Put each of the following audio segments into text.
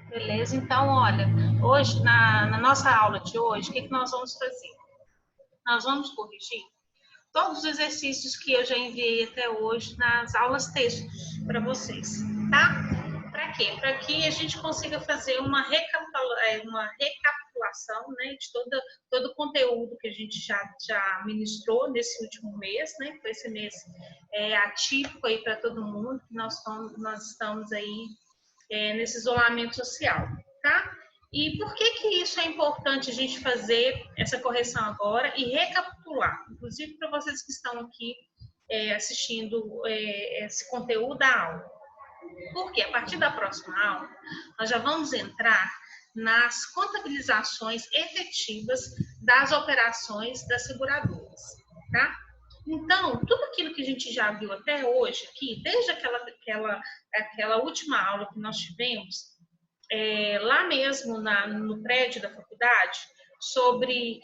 Beleza? Então, olha, hoje, na nossa aula de hoje, o que nós vamos fazer? Nós vamos corrigir todos os exercícios que eu já enviei até hoje nas aulas textos para vocês, tá? Para quê? Para que a gente consiga fazer uma recapitulação, né, de todo o conteúdo que a gente já ministrou nesse último mês, né? Foi esse mês atípico aí para todo mundo, que nós estamos aí nesse isolamento social, tá? E por que isso é importante a gente fazer essa correção agora e recapitular, inclusive para vocês que estão aqui assistindo esse conteúdo da aula? Porque a partir da próxima aula, nós já vamos entrar nas contabilizações efetivas das operações das seguradoras, tá? Então, tudo aquilo que a gente já viu até hoje aqui, desde aquela última aula que nós tivemos, lá mesmo no prédio da faculdade, sobre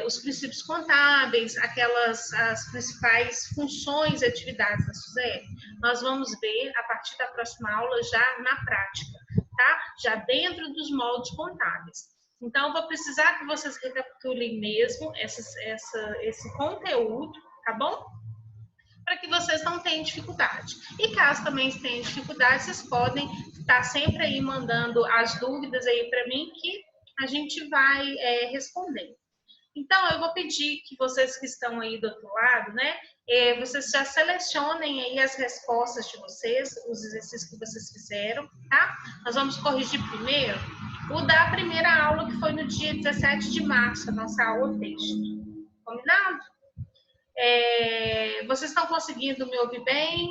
os princípios contábeis, as principais funções e atividades da SUSEP, nós vamos ver a partir da próxima aula já na prática, tá? Já dentro dos moldes contábeis. Então, eu vou precisar que vocês recapitulem mesmo esse conteúdo, tá bom? Para que vocês não tenham dificuldade. E caso também tenham dificuldade, vocês podem estar sempre aí mandando as dúvidas aí para mim que a gente vai responder. Então, eu vou pedir que vocês que estão aí do outro lado, né, vocês já selecionem aí as respostas de vocês, os exercícios que vocês fizeram, tá? Nós vamos corrigir primeiro o da primeira aula, que foi no dia 17 de março, a nossa aula texto. Combinado? Vocês estão conseguindo me ouvir bem?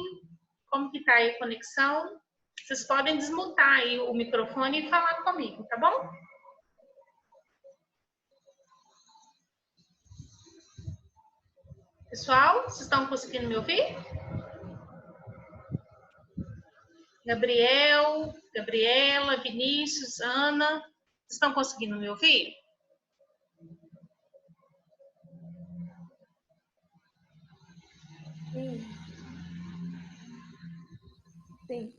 Como que tá aí a conexão? Vocês podem desmutar aí o microfone e falar comigo, tá bom? Pessoal, vocês estão conseguindo me ouvir? Gabriel, Gabriela, Vinícius, Ana, vocês estão conseguindo me ouvir? Sim. Sim.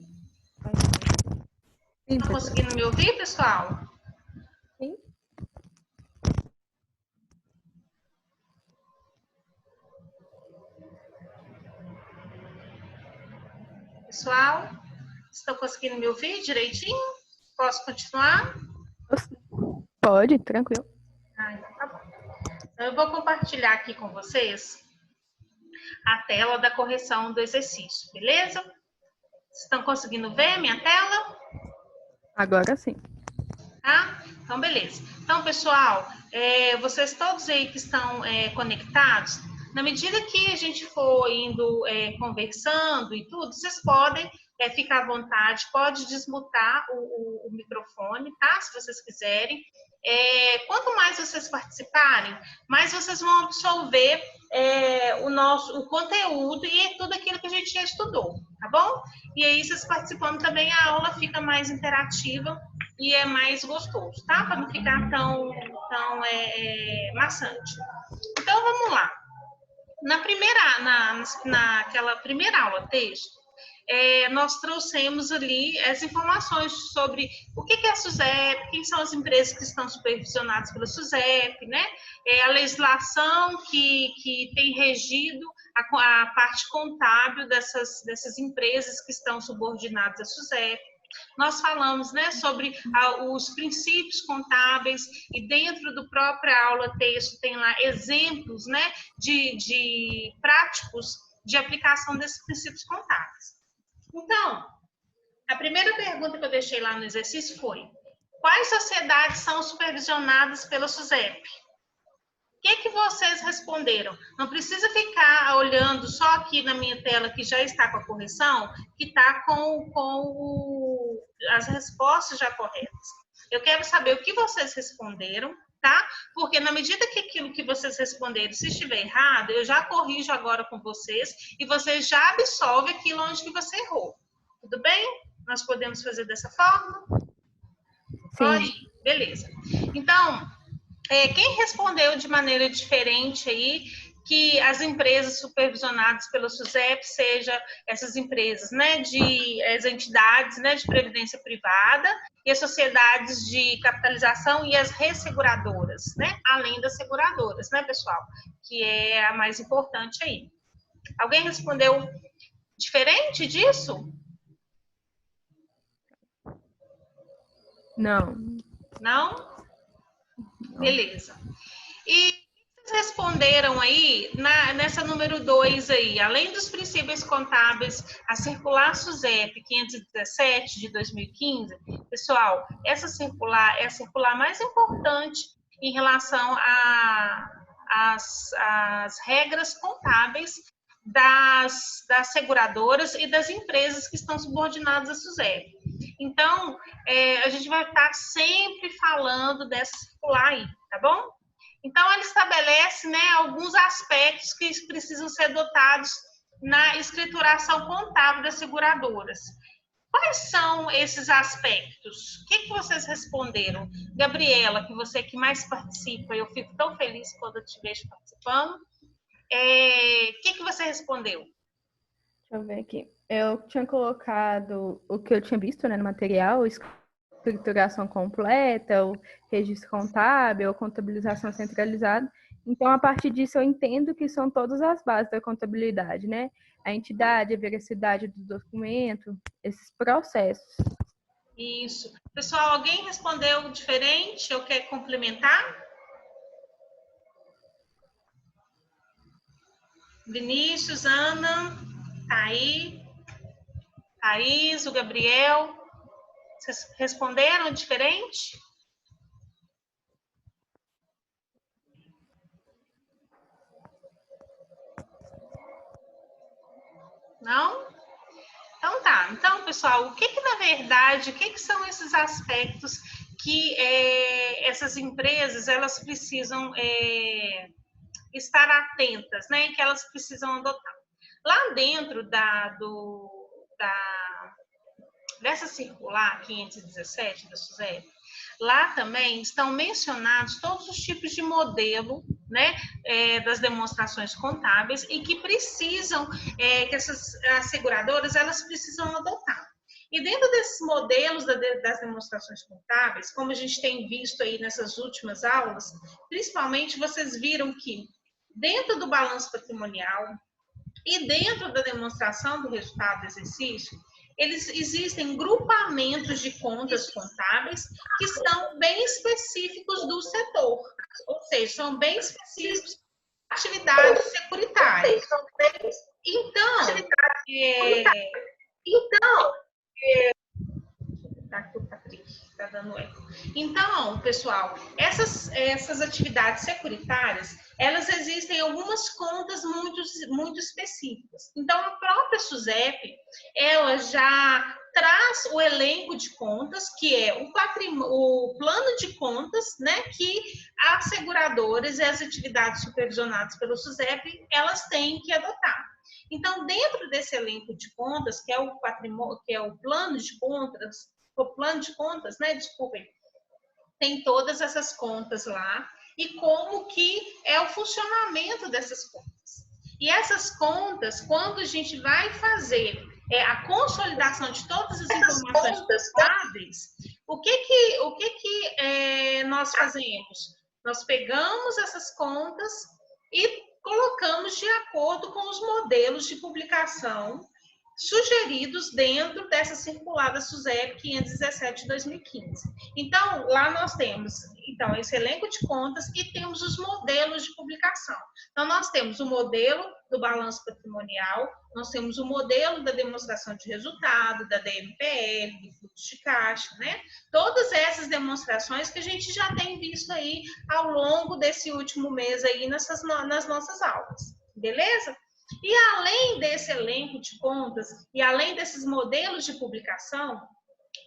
Estão conseguindo me ouvir, pessoal? Sim. Pessoal, estão conseguindo me ouvir direitinho? Posso continuar? Pode, tranquilo. Então tá bom. Então, eu vou compartilhar aqui com vocês a tela da correção do exercício, beleza? Vocês estão conseguindo ver minha tela? Agora sim. Tá? Então, beleza. Então, pessoal, vocês todos aí que estão conectados, na medida que a gente for indo conversando e tudo, vocês podem ficar à vontade, pode desmutar o microfone, tá? Se vocês quiserem. Quanto mais vocês participarem, mais vocês vão absorver o conteúdo e tudo aquilo que a gente já estudou, tá bom? E aí, vocês participando também, a aula fica mais interativa e é mais gostoso, tá? Para não ficar tão maçante. Então, vamos lá. Naquela primeira aula texto, nós trouxemos ali as informações sobre o que é a SUSEP, quem são as empresas que estão supervisionadas pela SUSEP, né? A legislação que tem regido a parte contábil dessas empresas que estão subordinadas à SUSEP. Nós falamos, né, sobre os princípios contábeis e dentro do próprio aula texto tem lá exemplos, né, de práticos de aplicação desses princípios contábeis. Então, a primeira pergunta que eu deixei lá no exercício foi: quais sociedades são supervisionadas pela SUSEP? O que vocês responderam? Não precisa ficar olhando só aqui na minha tela, que já está com a correção, que está com as respostas já corretas. Eu quero saber o que vocês responderam, tá? Porque na medida que aquilo que vocês responderam, se estiver errado, eu já corrijo agora com vocês e vocês já absolvem aquilo onde que você errou. Tudo bem? Nós podemos fazer dessa forma? Sim. Pode? Beleza. Então, quem respondeu de maneira diferente aí, que as empresas supervisionadas pelo SUSEP sejam essas empresas, né, as entidades, né, de previdência privada e as sociedades de capitalização e as resseguradoras, né, além das seguradoras, né, pessoal, que é a mais importante aí. Alguém respondeu diferente disso? Não. Não? Beleza. E vocês responderam aí nessa número 2 aí, além dos princípios contábeis, a circular SUSEP 517 de 2015, pessoal, essa circular é a circular mais importante em relação às regras contábeis das seguradoras e das empresas que estão subordinadas à SUSEP. Então, a gente vai estar sempre falando dessa circular aí, tá bom? Então, ele estabelece, né, alguns aspectos que precisam ser adotados na escrituração contábil das seguradoras. Quais são esses aspectos? O que vocês responderam? Gabriela, que você que mais participa, eu fico tão feliz quando eu te vejo participando. O que você respondeu? Deixa eu ver aqui. Eu tinha colocado o que eu tinha visto, né, no material, escrituração completa, o registro contábil, a contabilização centralizada. Então, a partir disso, eu entendo que são todas as bases da contabilidade, né? A entidade, a veracidade do documento, esses processos. Isso. Pessoal, alguém respondeu diferente ou quer complementar? Vinícius, Ana, tá aí. Thaís, o Gabriel. Vocês responderam diferente? Não? Então tá. Então, pessoal, o que na verdade, o que são esses aspectos que essas empresas, elas precisam estar atentas, né? Que elas precisam adotar. Lá dentro dessa circular 517 da SUSEP, lá também estão mencionados todos os tipos de modelo, né, das demonstrações contábeis e que precisam, que essas seguradoras, elas precisam adotar. E dentro desses modelos das demonstrações contábeis, como a gente tem visto aí nessas últimas aulas, principalmente vocês viram que dentro do balanço patrimonial e dentro da demonstração do resultado do exercício, existem grupamentos de contas contábeis que são bem específicos do setor, ou seja, são bem específicos da atividade securitária. Tá dando eco. Então, pessoal, essas atividades securitárias, elas existem em algumas contas muito específicas. Então, a própria SUSEP, ela já traz o elenco de contas, que é o plano de contas, né, que as seguradoras e as atividades supervisionadas pelo SUSEP, elas têm que adotar. Então, dentro desse elenco de contas, que é o patrimônio, que é o plano de contas, né? Desculpem, tem todas essas contas lá e como que é o funcionamento dessas contas. E essas contas, quando a gente vai fazer a consolidação de todas as informações contábeis, o que nós fazemos? Nós pegamos essas contas e colocamos de acordo com os modelos de publicação sugeridos dentro dessa circular da SUSEP 517 de 2015. Então, lá nós temos esse elenco de contas e temos os modelos de publicação. Então, nós temos o modelo do balanço patrimonial, nós temos o modelo da demonstração de resultado, da DMPL, do fluxo de caixa, né? Todas essas demonstrações que a gente já tem visto aí ao longo desse último mês aí nas nossas aulas, beleza? E além desse elenco de contas e além desses modelos de publicação,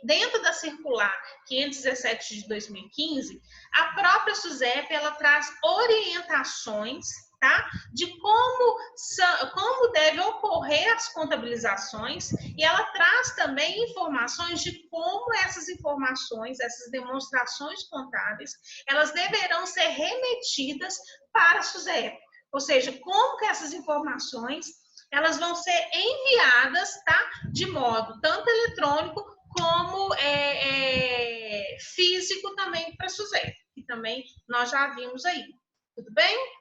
dentro da circular 517 de 2015, a própria SUSEP, ela traz orientações, tá? De como deve ocorrer as contabilizações e ela traz também informações de como essas informações, essas demonstrações contábeis, elas deverão ser remetidas para a SUSEP. Ou seja, como que essas informações elas vão ser enviadas, tá? De modo tanto eletrônico como físico também para a SUSEP, que também nós já vimos aí. Tudo bem?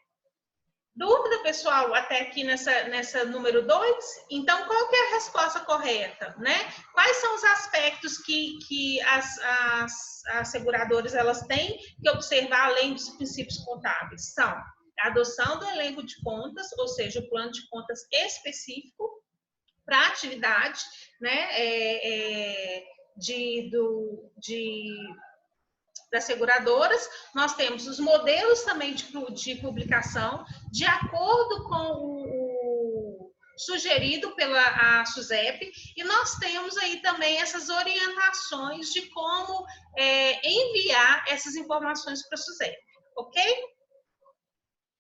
Dúvida, pessoal, até aqui nessa número 2? Então, qual que é a resposta correta, né? Quais são os aspectos que as seguradoras elas têm que observar além dos princípios contábeis? São a adoção do elenco de contas, ou seja, o plano de contas específico para a atividade, né, das seguradoras. Nós temos os modelos também de publicação, de acordo com o sugerido pela SUSEP, e nós temos aí também essas orientações de como enviar essas informações para a SUSEP, ok?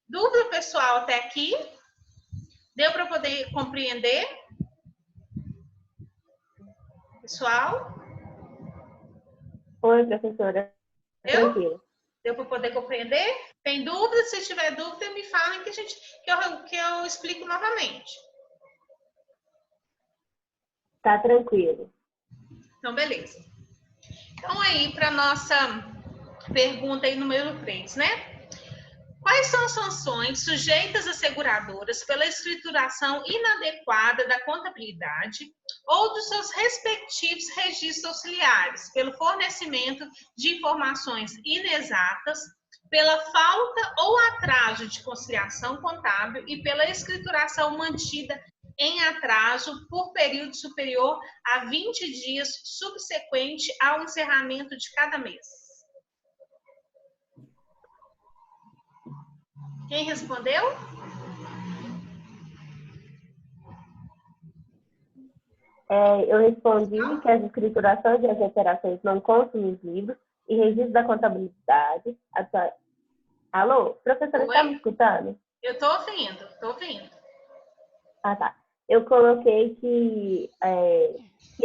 Dúvida, pessoal, até aqui? Deu para poder compreender? Pessoal? Oi, professora. Tranquilo. Deu para poder compreender? Tem dúvida? Se tiver dúvida, me falem que eu explico novamente. Tá tranquilo. Então, beleza. Então, aí, para nossa pergunta aí número 3, né? Quais são as sanções sujeitas às seguradoras pela escrituração inadequada da contabilidade ou dos seus respectivos registros auxiliares, pelo fornecimento de informações inexatas, pela falta ou atraso de conciliação contábil e pela escrituração mantida em atraso por período superior a 20 dias subsequente ao encerramento de cada mês? Quem respondeu? Eu respondi que as escriturações e as operações não constam nos livros e registro da contabilidade. Alô, professora, está me escutando? Eu estou ouvindo. Ah, tá. Eu coloquei que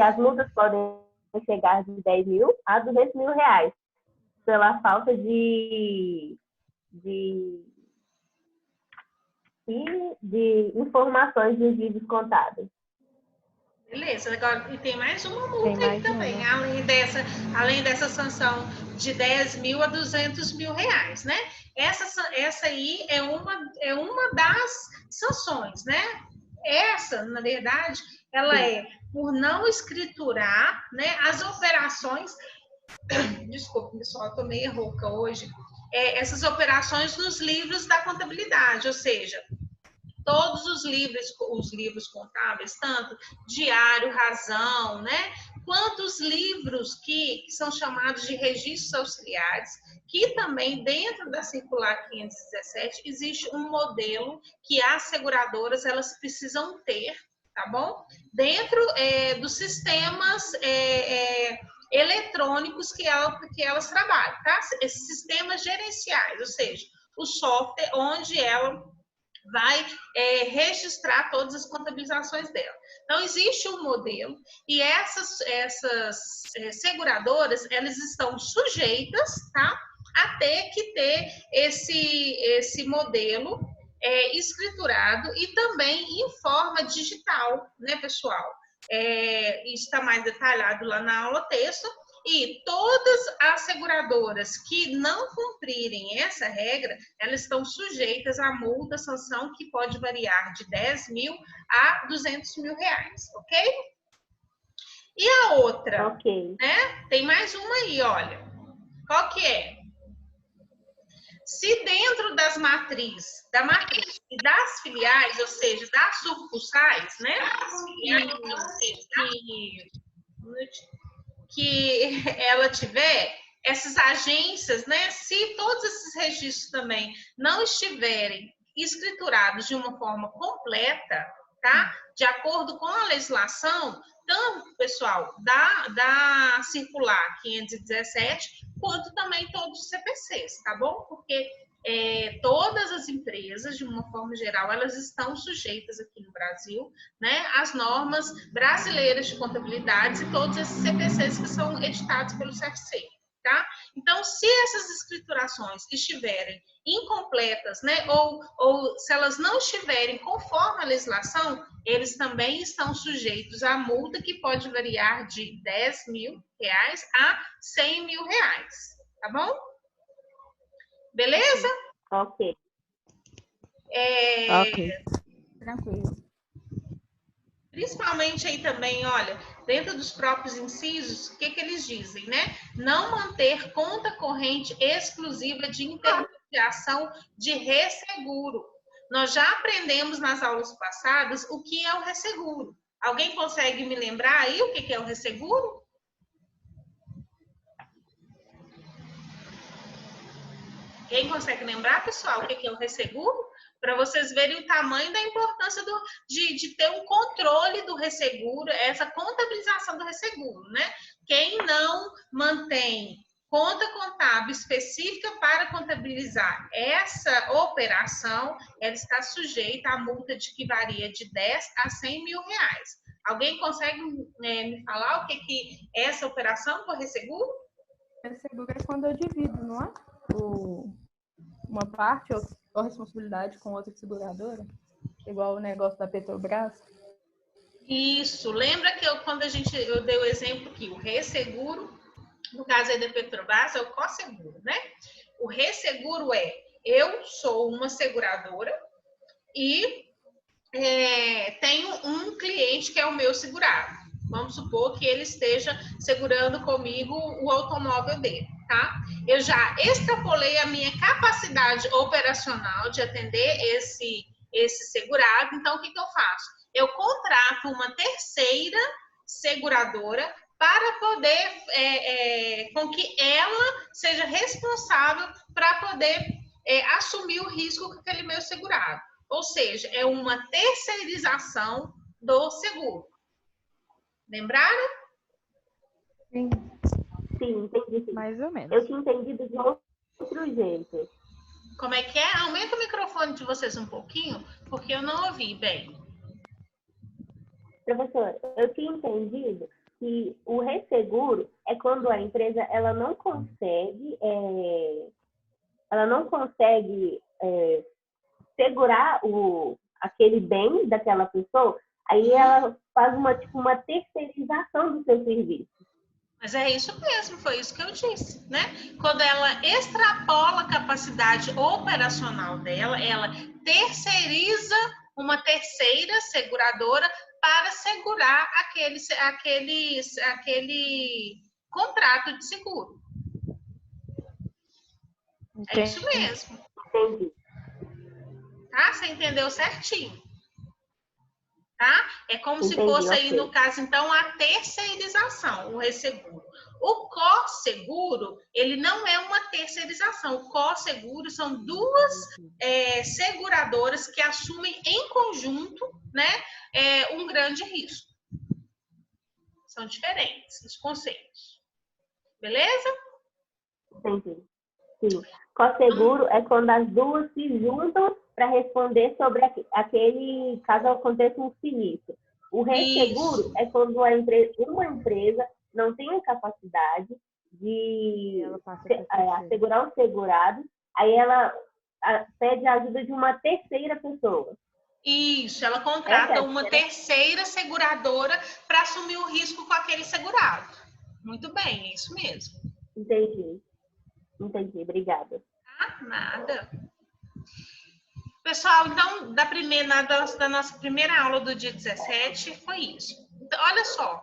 as multas podem chegar de 10 mil a 200 mil reais pela falta de informações dos livros contábeis. Beleza, agora e tem mais uma multa aí também, além dessa sanção de 10 mil a 200 mil reais, né? Essa aí é uma das sanções, né? Essa, na verdade, ela é por não escriturar, né, as operações. Desculpa, pessoal, eu tô meio rouca hoje. Essas operações nos livros da contabilidade, ou seja, todos os livros contábeis, tanto diário, razão, né? Quanto os livros que são chamados de registros auxiliares, que também dentro da circular 517 existe um modelo que as seguradoras elas precisam ter, tá bom? Dentro dos sistemas eletrônicos que elas trabalham, tá? Esses sistemas gerenciais, ou seja, o software onde ela vai registrar todas as contabilizações dela. Então, existe um modelo e essas seguradoras, elas estão sujeitas, tá, a ter que ter esse modelo escriturado e também em forma digital, né, pessoal? Isso está mais detalhado lá na aula texto. E todas as seguradoras que não cumprirem essa regra, elas estão sujeitas a multa, sanção, que pode variar de 10 mil a 200 mil reais, ok? E a outra, okay, né? Tem mais uma aí, olha. Qual que é? Se dentro da matriz e das filiais, ou seja, das sucursais, né? Que ela tiver, essas agências, né? Se todos esses registros também não estiverem escriturados de uma forma completa, tá? De acordo com a legislação, tanto, pessoal, da circular 517, quanto também todos os CPCs, tá bom? Porque todas as empresas, de uma forma geral, elas estão sujeitas aqui no Brasil, né, às normas brasileiras de contabilidade e todos esses CPCs que são editados pelo CFC, Tá? Então, se essas escriturações estiverem incompletas, né, ou se elas não estiverem conforme a legislação, eles também estão sujeitos à multa que pode variar de R$10.000 a R$100.000, tá bom? Beleza? Ok. Ok. Tranquilo. Principalmente aí também, olha, dentro dos próprios incisos, o que eles dizem, né? Não manter conta corrente exclusiva de intermediação de resseguro. Nós já aprendemos nas aulas passadas o que é o resseguro. Alguém consegue me lembrar aí o que é o resseguro? Quem consegue lembrar, pessoal, o que é o resseguro? Para vocês verem o tamanho da importância de ter um controle do resseguro, essa contabilização do resseguro, né? Quem não mantém conta contábil específica para contabilizar essa operação, ela está sujeita à multa que varia de 10 a 100 mil reais. Alguém consegue me falar o que é essa operação por resseguro? Resseguro é quando eu divido, não é? Uma parte ou responsabilidade com outra seguradora, igual o negócio da Petrobras. Isso, lembra que quando eu dei o exemplo aqui, o resseguro, no caso aí da Petrobras, é o co-seguro, né? O resseguro eu sou uma seguradora e tenho um cliente que é o meu segurado. Vamos supor que ele esteja segurando comigo o automóvel dele, tá? Eu já extrapolei a minha capacidade operacional de atender esse segurado, então o que eu faço? Eu contrato uma terceira seguradora para poder, com que ela seja responsável para poder assumir o risco com aquele meu segurado. Ou seja, é uma terceirização do seguro. Lembraram? Sim. Sim, entendi. Mais ou menos. Eu tinha entendido de outro jeito. Como é que é? Aumenta o microfone de vocês um pouquinho, porque eu não ouvi bem. Professor, eu tinha entendido que o resseguro é quando a empresa ela não consegue segurar aquele bem daquela pessoa, aí ela faz uma terceirização do seu serviço. Mas é isso mesmo, foi isso que eu disse, né? Quando ela extrapola a capacidade operacional dela, ela terceiriza uma terceira seguradora para segurar aquele contrato de seguro. Entendi. É isso mesmo. Entendi. Tá? Você entendeu certinho. Tá? É como se Entendi, fosse aí, ok. no caso, então, a terceirização, o resseguro. O co-seguro, ele não é uma terceirização. O co-seguro são duas seguradoras que assumem em conjunto, né, um grande risco. São diferentes os conceitos. Beleza? Entendi. Sim. Co-seguro é quando as duas se juntam para responder sobre aquele caso aconteça um sinistro. O resseguro é quando uma empresa não tem a capacidade de assegurar o segurado, aí ela pede a ajuda de uma terceira pessoa. Isso, ela contrata uma terceira seguradora para assumir o risco com aquele segurado. Muito bem, é isso mesmo. Entendi, obrigada. Ah, nada. Pessoal, então, da nossa primeira aula do dia 17, foi isso. Então, olha só,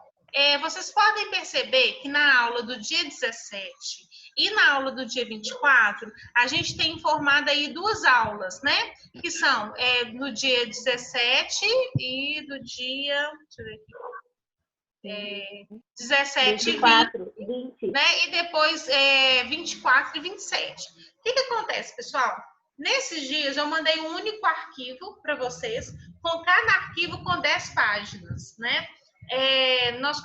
vocês podem perceber que na aula do dia 17 e na aula do dia 24, a gente tem formado aí duas aulas, né? Que são no dia 17 e do dia... Deixa eu ver aqui. 17 24, e 20. Né? E depois 24 e 27. O que acontece, pessoal? Nesses dias, eu mandei um único arquivo para vocês, com cada arquivo com 10 páginas, né? Nós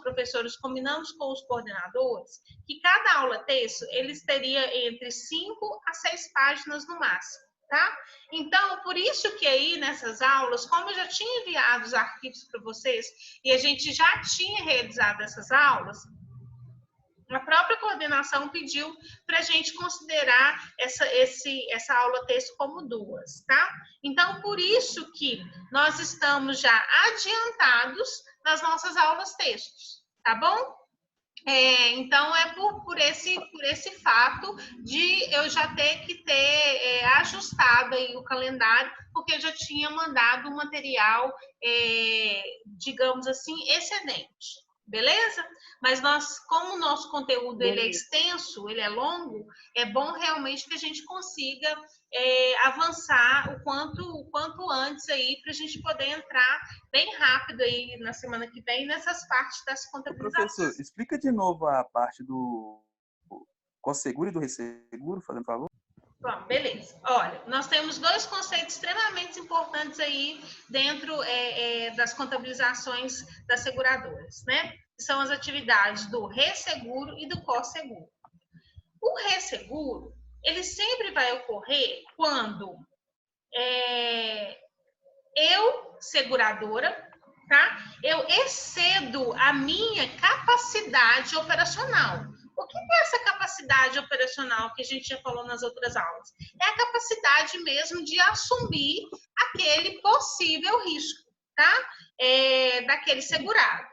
professores, combinamos com os coordenadores que cada aula texto, eles teriam entre 5 a 6 páginas no máximo, tá? Então, por isso que aí nessas aulas, como eu já tinha enviado os arquivos para vocês e a gente já tinha realizado essas aulas, a própria coordenação pediu para a gente considerar essa aula texto como duas, tá? Então, por isso que nós estamos já adiantados nas nossas aulas textos, tá bom? Então, é por esse fato de eu já ter que ter ajustado aí o calendário, porque eu já tinha mandado um material, digamos assim, excedente. Beleza? Mas como o nosso conteúdo ele é extenso, ele é longo, é bom realmente que a gente consiga avançar o quanto antes aí, para a gente poder entrar bem rápido aí na semana que vem nessas partes das contabilizações. Professor, explica de novo a parte do COSEGURO e do RESEGURO, fazendo favor. Bom, beleza. Olha, nós temos dois conceitos extremamente importantes aí dentro das contabilizações das seguradoras, né? Que são as atividades do resseguro e do COSEGURO. O resseguro, ele sempre vai ocorrer quando eu, seguradora, tá? Eu excedo a minha capacidade operacional. O que é essa capacidade operacional que a gente já falou nas outras aulas? É a capacidade mesmo de assumir aquele possível risco, tá? Daquele segurado.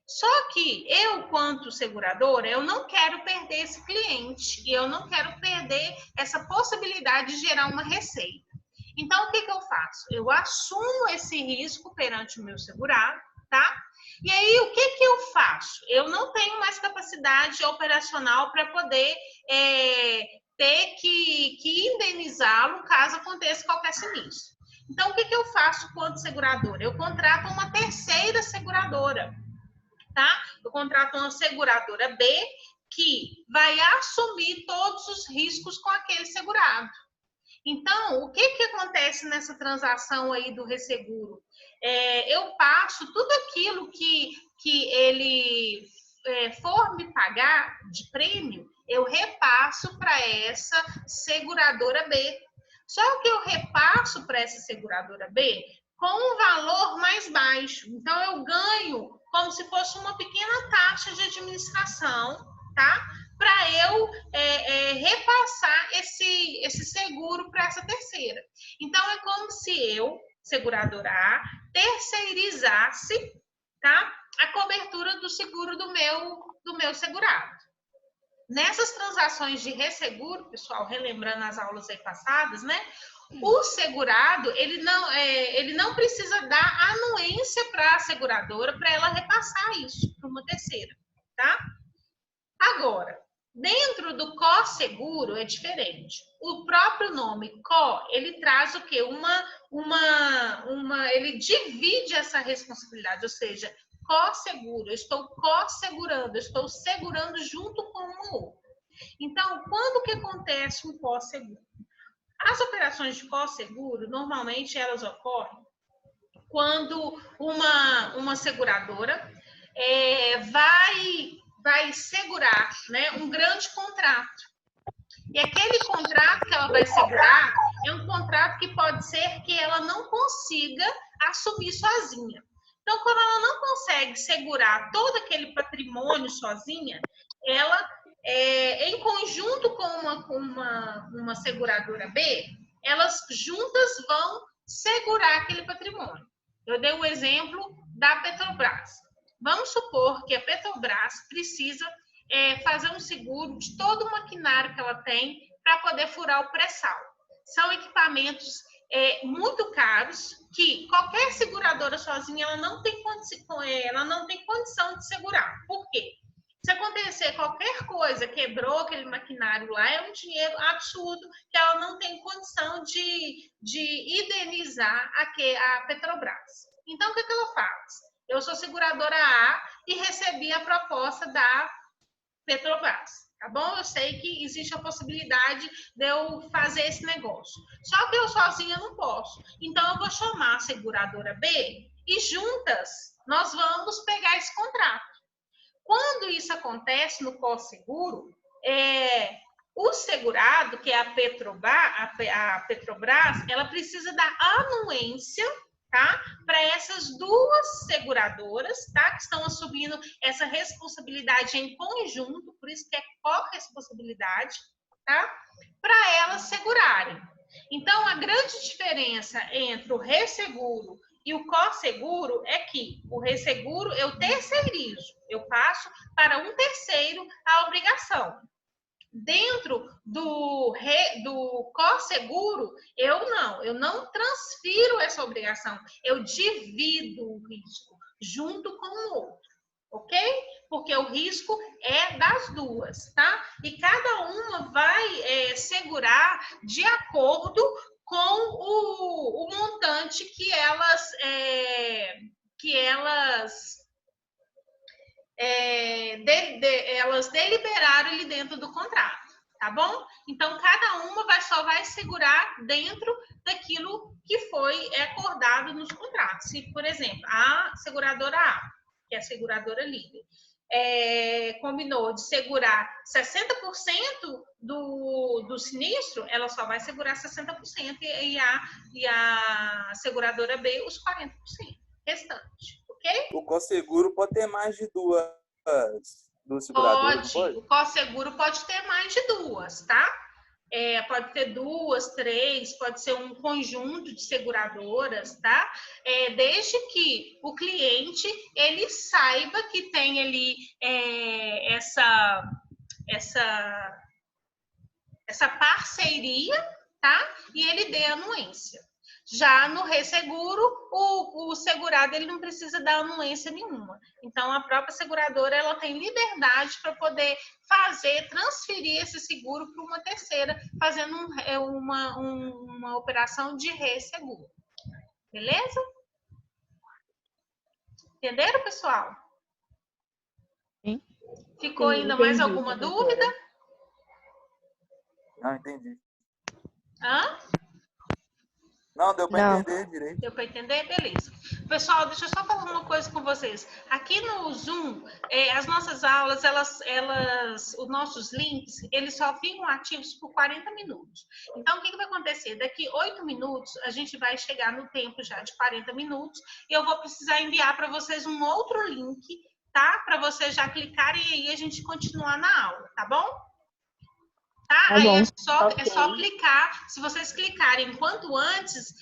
Só que eu, quanto seguradora, eu não quero perder esse cliente e eu não quero perder essa possibilidade de gerar uma receita. Então, o que eu faço? Eu assumo esse risco perante o meu segurado, tá? E aí, o que eu faço? Eu não tenho mais capacidade operacional para poder ter que indenizá-lo caso aconteça qualquer sinistro. Então, o que eu faço quanto seguradora? Eu contrato uma terceira seguradora, tá? Eu contrato uma seguradora B que vai assumir todos os riscos com aquele segurado. Então, o que acontece nessa transação aí do resseguro? Eu passo tudo aquilo que ele for me pagar de prêmio, eu repasso para essa seguradora B. Só que eu repasso para essa seguradora B com um valor mais baixo. Então, eu ganho como se fosse uma pequena taxa de administração, tá? Para eu repassar esse seguro para essa terceira. Então, é como se eu, seguradora A, terceirizasse, tá, a cobertura do seguro do meu segurado. Nessas transações de resseguro, pessoal, relembrando as aulas aí passadas, né? O segurado, ele não precisa dar anuência para a seguradora para ela repassar isso para uma terceira, tá? Agora, dentro do COSEGURO é diferente. O próprio nome CO, ele traz o quê? Ele divide essa responsabilidade, ou seja, COSEGURO, eu estou co-segurando, eu estou segurando junto com o outro. Então, quando que acontece um COSEGURO? As operações de COSEGURO, normalmente elas ocorrem quando uma seguradora vai segurar, né, um grande contrato. E aquele contrato que ela vai segurar é um contrato que pode ser que ela não consiga assumir sozinha. Então, quando ela não consegue segurar todo aquele patrimônio sozinha, ela, em conjunto com uma seguradora B, elas juntas vão segurar aquele patrimônio. Eu dei o exemplo da Petrobras. Vamos supor que a Petrobras precisa fazer um seguro de todo o maquinário que ela tem para poder furar o pré-sal. São equipamentos muito caros que qualquer seguradora sozinha ela não tem condição de segurar. Por quê? Se acontecer qualquer coisa, quebrou aquele maquinário lá, é um dinheiro absurdo que ela não tem condição de indenizar a Petrobras. Então, o que ela faz? Eu sou seguradora A e recebi a proposta da Petrobras, tá bom? Eu sei que existe a possibilidade de eu fazer esse negócio. Só que eu sozinha não posso. Então, eu vou chamar a seguradora B e juntas nós vamos pegar esse contrato. Quando isso acontece no COSEGURO, o segurado, que é a Petrobras, ela precisa da anuência, tá? Para essas duas seguradoras, tá? Que estão assumindo essa responsabilidade em conjunto, por isso que é corresponsabilidade, tá? Para elas segurarem. Então, a grande diferença entre o resseguro e o cosseguro é que o resseguro eu terceirizo, eu passo para um terceiro a obrigação. Dentro do cosseguro, eu não transfiro essa obrigação, eu divido o risco junto com o outro, ok? Porque o risco é das duas, tá? E cada uma vai segurar de acordo com o montante que elas deliberaram ali dentro do contrato, tá bom? Então, cada uma só vai segurar dentro daquilo que foi acordado nos contratos. Se, por exemplo, a seguradora A, que é a seguradora líder, combinou de segurar 60% do sinistro, ela só vai segurar 60% e a seguradora B os 40% restante, ok? O cosseguro pode ter mais de duas seguradoras, Pode. O cosseguro pode ter mais de duas, tá? Pode ter duas, três, pode ser um conjunto de seguradoras, tá? Desde que o cliente ele saiba que tem ali essa parceria, tá? E ele dê anuência. Já no resseguro, o segurado ele não precisa dar anuência nenhuma. Então, a própria seguradora ela tem liberdade para poder transferir esse seguro para uma terceira, fazendo uma operação de resseguro. Beleza? Entenderam, pessoal? Sim. Ficou Sim, ainda mais entendi, alguma professora. dúvida? Não, entendi. Hã? Não, deu para Não. entender direito. Deu para entender? Beleza. Pessoal, deixa eu só falar uma coisa com vocês. Aqui no Zoom, as nossas aulas, os nossos links, eles só ficam ativos por 40 minutos. Então, o que vai acontecer? Daqui 8 minutos, a gente vai chegar no tempo já de 40 minutos e eu vou precisar enviar para vocês um outro link, tá? Para vocês já clicarem e aí a gente continuar na aula, tá bom? Tá? Aí bom. é só clicar. Se vocês clicarem quanto antes,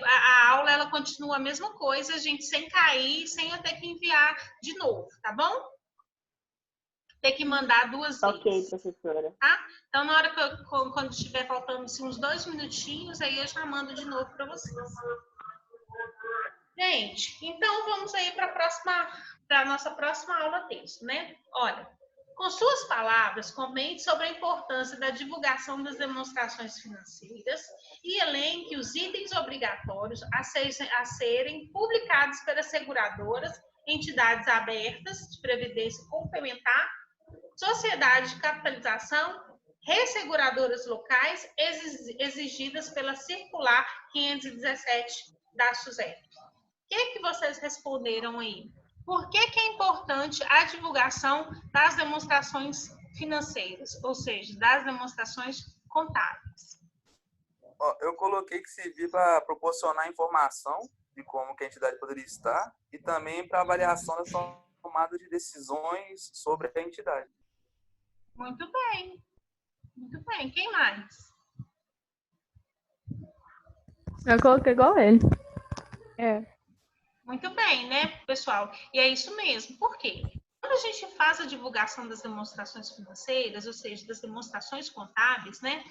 a aula ela continua a mesma coisa, a gente sem cair, sem eu ter que enviar de novo, tá bom? Ter que mandar duas vezes. Ok, professora. Tá? Então, na hora quando estiver faltando assim, uns 2 minutinhos, aí eu já mando de novo para vocês. Gente, então vamos aí para a nossa próxima aula texto, né? Olha. Com suas palavras, comente sobre a importância da divulgação das demonstrações financeiras e elenque os itens obrigatórios a serem publicados pelas seguradoras, entidades abertas de previdência complementar, sociedade de capitalização, resseguradoras locais exigidas pela Circular 517 da SUSEP. O que vocês responderam aí? Por que é importante a divulgação das demonstrações financeiras, ou seja, das demonstrações contábeis? Eu coloquei que servia para proporcionar informação de como que a entidade poderia estar e também para avaliação da tomada de decisões sobre a entidade. Muito bem. Muito bem. Quem mais? Eu coloquei igual ele. Muito bem, né, pessoal? E é isso mesmo. Por quê? Quando a gente faz a divulgação das demonstrações financeiras, ou seja, das demonstrações contábeis, né?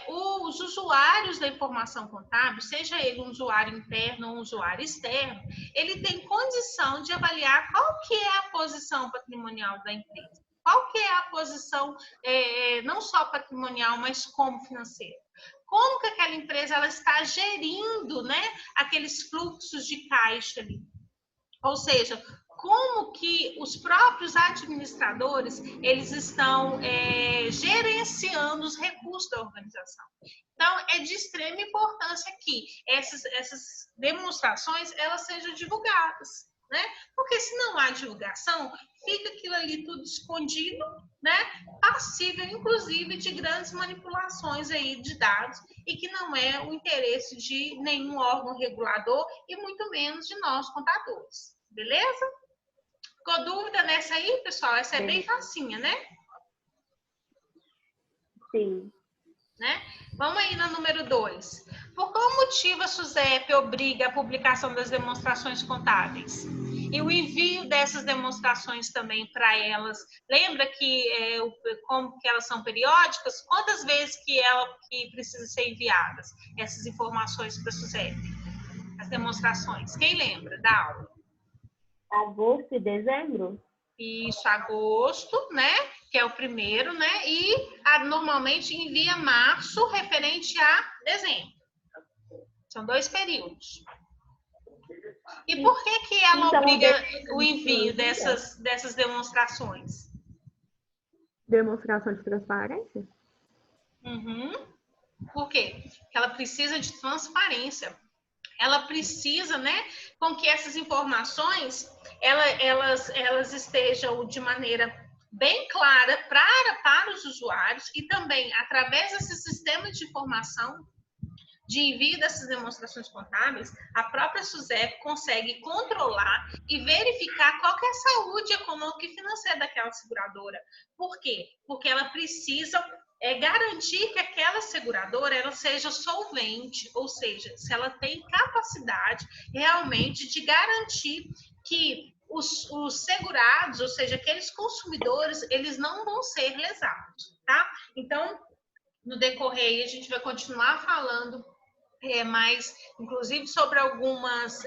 Os usuários da informação contábil, seja ele um usuário interno ou um usuário externo, ele tem condição de avaliar qual que é a posição patrimonial da empresa. Qual que é a posição, não só patrimonial, mas como financeira. Como que aquela empresa ela está gerindo, né, aqueles fluxos de caixa ali. Ou seja, como que os próprios administradores eles estão gerenciando os recursos da organização. Então, é de extrema importância que essas demonstrações elas sejam divulgadas, né? Porque se não há divulgação, fica aquilo ali tudo escondido, né, passível, inclusive, de grandes manipulações aí de dados e que não é o interesse de nenhum órgão regulador e muito menos de nós, contadores. Beleza? Ficou dúvida nessa aí, pessoal? Essa é bem facinha, né? Sim. Né? Vamos aí na número 2. Por qual motivo a SUSEP obriga a publicação das demonstrações contábeis? E o envio dessas demonstrações também para elas. Lembra que como que elas são periódicas? Quantas vezes que precisa ser enviadas essas informações para a SUSEP? As demonstrações. Quem lembra da aula? Agosto e dezembro? Isso, agosto, né? Que é o primeiro, né? E normalmente envia março referente a dezembro. São 2 períodos. E por que ela Então, obriga o envio dessas demonstrações? Demonstração de transparência? Uhum. Por quê? Porque ela precisa de transparência. Ela precisa, né, com que essas informações elas estejam de maneira bem clara para os usuários e também através desse sistema de informação de envio dessas demonstrações contábeis, a própria SUSEP consegue controlar e verificar qual que é a saúde econômica e financeira daquela seguradora. Por quê? Porque ela precisa garantir que aquela seguradora ela seja solvente, ou seja, se ela tem capacidade realmente de garantir que os segurados, ou seja, aqueles consumidores, eles não vão ser lesados, tá? Então, no decorrer, a gente vai continuar falando mais, inclusive, sobre algumas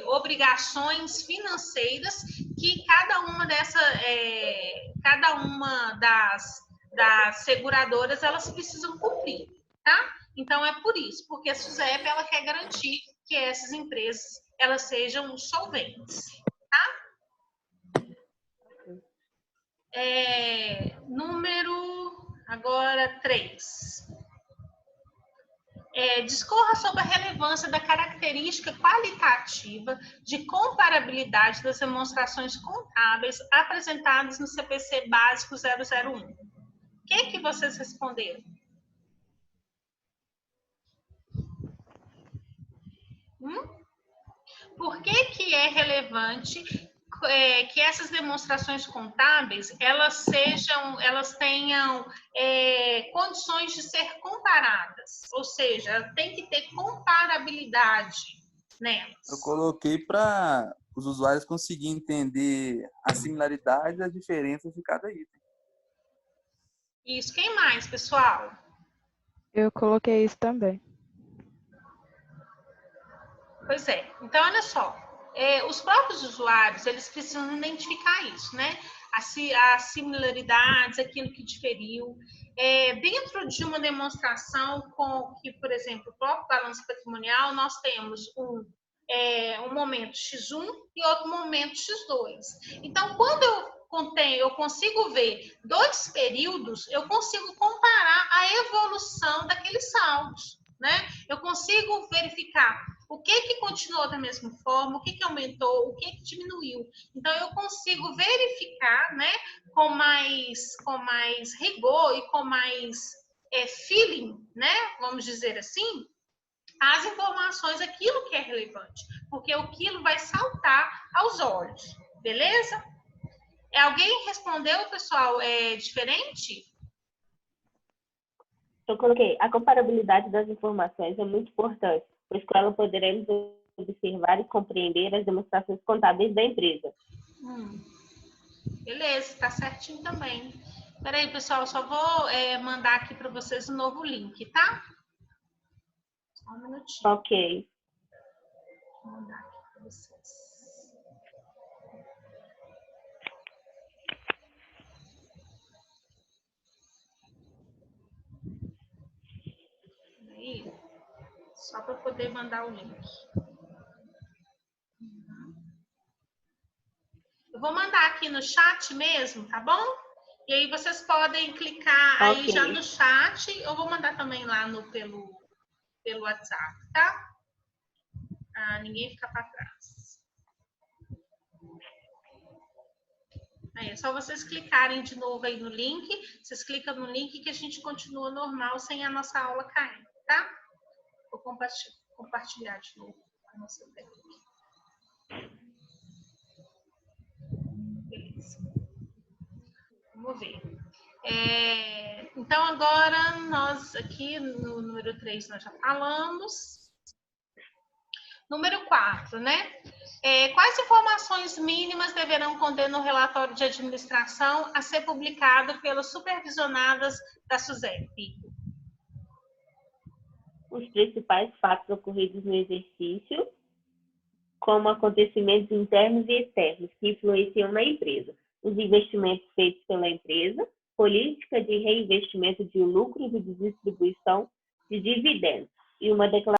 obrigações financeiras que cada uma das seguradoras elas precisam cumprir, tá? Então é por isso, porque a SUSEP ela quer garantir que essas empresas elas sejam solventes, tá? Número agora 3. Discorra sobre a relevância da característica qualitativa de comparabilidade das demonstrações contábeis apresentadas no CPC básico 001. O que vocês responderam? Por que é relevante que essas demonstrações contábeis elas tenham condições de ser comparadas, ou seja, tem que ter comparabilidade nelas. Eu coloquei para os usuários conseguirem entender a similaridade e as diferenças de cada item. Isso. Quem mais, pessoal? Eu coloquei isso também. Pois é. Então, olha só. Os próprios usuários, eles precisam identificar isso, né? As similaridades, aquilo que diferiu. Dentro de uma demonstração com que, por exemplo, o próprio balanço patrimonial, nós temos um momento X1 e outro momento X2. Então, quando eu consigo ver 2 períodos, eu consigo comparar a evolução daqueles saldos, né? Eu consigo verificar o que continuou da mesma forma, o que aumentou, o que diminuiu. Então, eu consigo verificar, né, com mais rigor e com mais feeling, né, vamos dizer assim, as informações, aquilo que é relevante, porque aquilo vai saltar aos olhos, beleza? Alguém respondeu, pessoal, diferente? Eu coloquei, a comparabilidade das informações é muito importante, pois com ela poderemos observar e compreender as demonstrações contábeis da empresa. Beleza, tá certinho também. Peraí, pessoal, só vou mandar aqui para vocês um novo link, tá? Só um minutinho. Ok. Vou mandar aqui para vocês. Aí, só para poder mandar o link. Eu vou mandar aqui no chat mesmo, tá bom? E aí vocês podem clicar aí já no chat. Eu vou mandar também lá pelo WhatsApp, tá? Ninguém fica para trás. Aí é só vocês clicarem de novo aí no link. Vocês clicam no link que a gente continua normal sem a nossa aula caindo, tá? Vou compartilhar de novo a nossa tela aqui. Beleza. Vamos ver. Então, agora nós aqui no número 3 nós já falamos. Número 4, né? Quais informações mínimas deverão conter no relatório de administração a ser publicado pelas supervisionadas da SUSEP? Os principais fatos ocorridos no exercício, como acontecimentos internos e externos que influenciam na empresa, os investimentos feitos pela empresa, política de reinvestimento de lucros e de distribuição de dividendos, e uma declaração